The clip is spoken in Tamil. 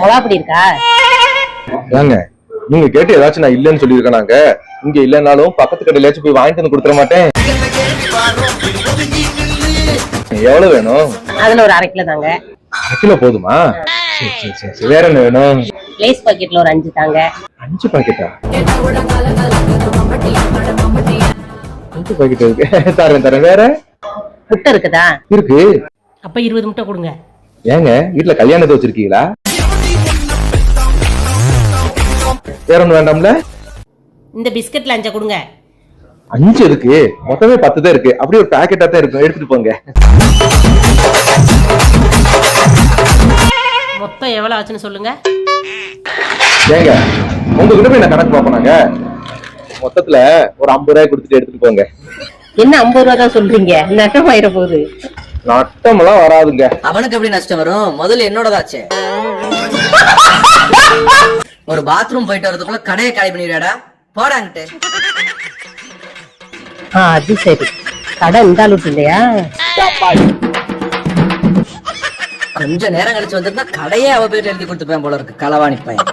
மொளாப்படி இருக்கா? ஏங்க நீங்க கேட்டு ஏதாச்சும் நான் இல்லன்னு சொல்லியிருக்கேன். நாங்க இங்க இல்லன்னாலும் பக்கத்து கடையிலாச்சும் போய் வாங்கிட்டு வந்து கொடுத்துட மாட்டேன். எவ்வளவு வேணும்? அதுல ஒரு 1/2 கிலோ தாங்க. 1 கிலோ போதுமா? சரி வேற என்ன வேணும்? லேஸ் பாக்கெட்ல ஒரு 5 தாங்க. 5 பாக்கெட்டா? 5 பாக்கெட் இருக்கு. தரேன். வேற முட்டை இருக்குதா? இருக்கு. அப்ப 20 முட்டை கொடுங்க. ஏங்க வீட்டுல கல்யாணத்தை வச்சிருக்கீங்களா? வேற ஒண்ணு வேண்டாம்ல? இந்த பிஸ்கட்ல 5 கொடுங்க. 5 இருக்கு, மொத்தமே 10 தான் இருக்கு. அப்படியே ஒரு பாக்கெட்டா தான் இருக்கும், எடுத்துட்டு போங்க. மொத்தம் எவ்வளவு ஆச்சுன்னு சொல்லுங்க. ஏங்க உங்ககிட்ட போய் நான் கணக்கு பாப்போம். நாங்க மொத்தத்துல ஒரு 50 ரூபாய் கொடுத்துட்டு எடுத்துட்டு போங்க. என்ன 50 ரூபா தான் சொல்றீங்க? நட்டம் ஆயிர போகுது. நட்டம் எல்லாம் வராதுங்க. அவனுக்கு எப்படி நஷ்டம் வரும்? முதல்ல என்னோடதாச்சே. ஒரு பாத்ரூம் போயிட்டு வரதுக்குள்ள கடையை காலி பண்ணிடுறாடா, போடாங்கிட்டு. அது சரி, கடை இந்த அளவுக்கு இல்லையா? கொஞ்ச நேரம் கழிச்சு வந்திருந்தா கடையே அவ பேர்ல எழுதி கொடுத்துப்பேன் போல இருக்கு, களவாணி பையன்.